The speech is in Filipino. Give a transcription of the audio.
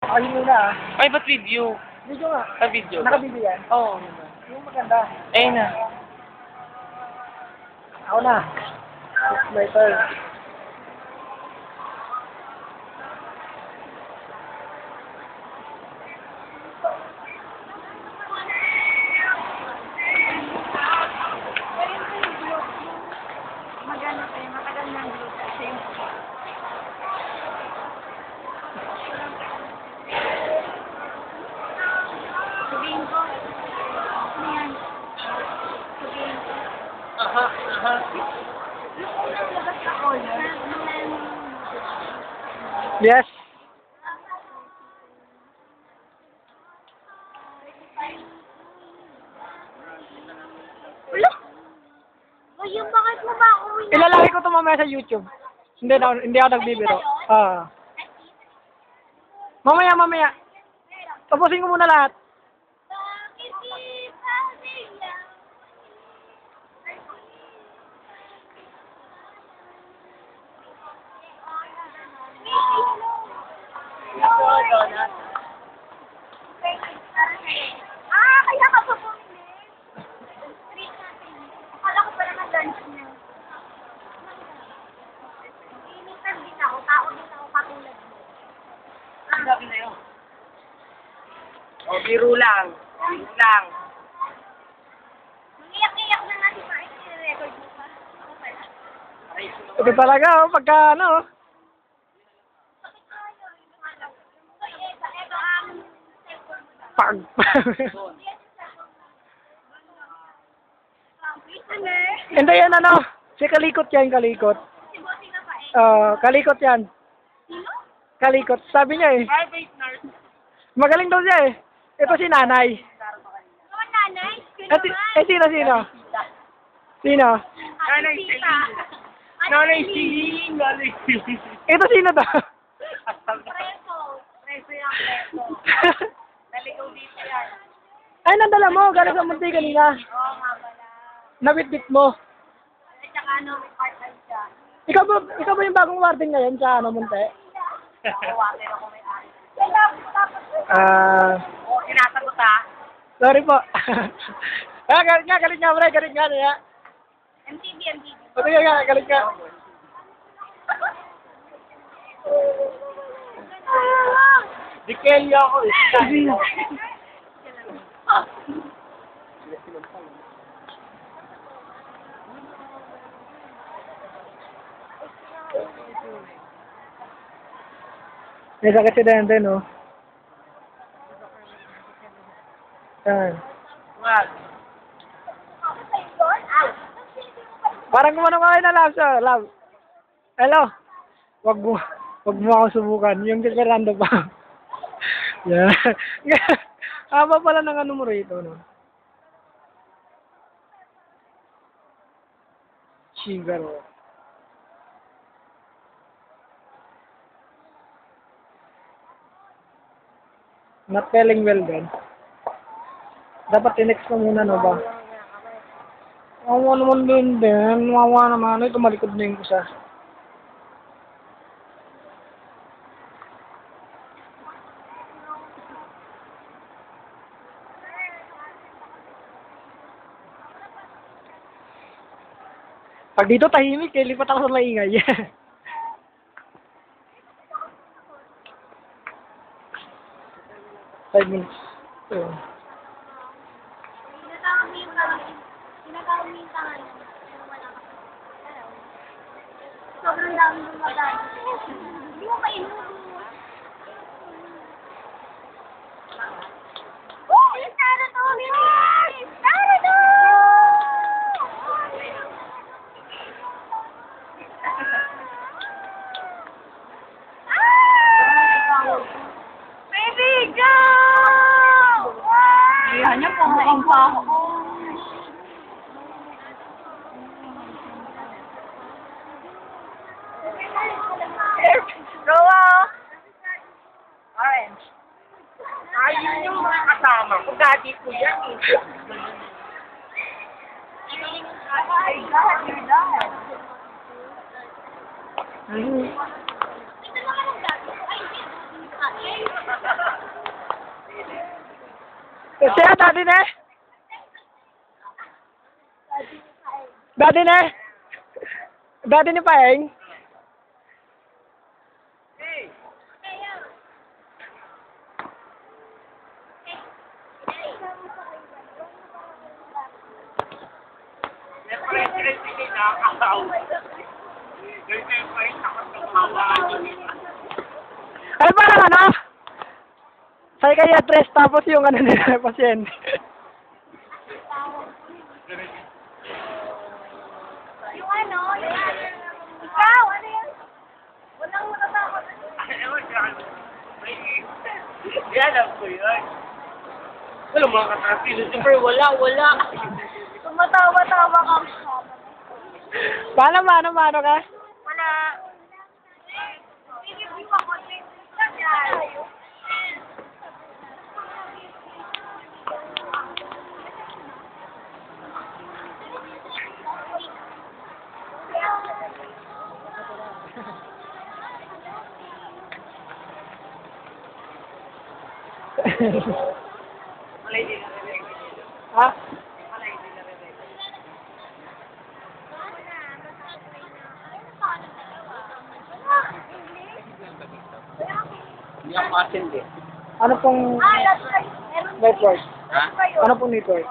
Ayun muna ah. Ay, ba't video? Video nga. Video. Nakabidyo yan? Oo. Yung maganda. Ayun na. Ako na. It's my turn. Maganda kayo, matagal ng group kasi. Sabihin ko, ano yan? Sabihin ko. Aha. Yung unang labas sa color, Yes. wala. O yung bakit mo ba uwi na? Ilalagay ko ito mamaya sa YouTube. Hindi ako nagbibiro. Mamaya. Tapusin ko muna lahat. Bakit di pa nila? Kaya ka pa bumili? Street natin. Akala ko pa naman lunch na. Initan din ako. Tao din ako katulad mo. Sabi na yun. O, biro lang. Mangiyak-iyak na nga si Mike. I-record mo pa. Ako pala. Ito talaga, oh, pagka ano. Bakit tayo? Yung alam. Ito, cellphone mo daw. Pag. Hindi yan ano. Si kalikot yan, kalikot. Si Bossing na pa eh. Kalikot yan. Sino? Kalikot. Sabi niya eh. Private nurse. Magaling daw siya eh. Ito si nanay. Naman nanay? Sino? Sino? Nanay Tita. Nanay Celine. Nanay Celine. Ito sino to? Preso. Preso yung preso. Naligaw dito yan. Ay, nandala mo. Galing sa munti kanina. Oo nga pala. Nabitbit mo. At saka ano, may part-time siya. Ikaw ba yung bagong warden ngayon sa ano, munti? Ako, water ako may ari. Kaya tapos. O, sinasagot ha. Sorry po. Galit nga, pre. Galit nga, niya. MTV. Pati nga, galit nga. Di Kelly ako eh. May sakit si Denden, no? Yan. Wag. Ako sa yun? Parang kumanong kayo na love, sir. Love. Hello. Wag mo ako subukan. Yung si Fernando pa. Yan. Haba pala ng ano mo rito, no? Chigaro. Not telling well then. Dapat tinext mo muna, no ba? Wawa naman din. Wawa naman. Ito malikod na yung kusa. Pag dito tahimik, lipat ako sa maingay. 5 minutes. So, Tinatawag mo yung tangan. Pero wala ka. Sobrang dami lumagaan. Hindi mo pa inuwi. Tara to! Tara to! Baby, go! Iyan niya, pumain pa ako. Roa! Orange. Ayun yung mga kasama ko. Daddy ko yan eh. My God, you're done. Ito naman ang dati. Ay, hindi. Siya, daddy na. Daddy na. Daddy ni Paeng. Siyempre, sige na, akaw. Siyempre, nakatawa. Ano parang ano? Psychiatrist tapos yung ano nila, pasyente. Yung ano, ikaw, ano yan? Walang matatakot. Ewan siya. Yan ang ko yun. Wala mga katarapilo. Siyempre, wala. Tumatawa-tawa ka. Mano ka? Wala. Hindi ako. Yan. Wala hindi na rin. Ha? Wala hindi na rin. Hindi ako makasindi. Ano pong Ah, that's right. Meron network? That's right. Ano pong network?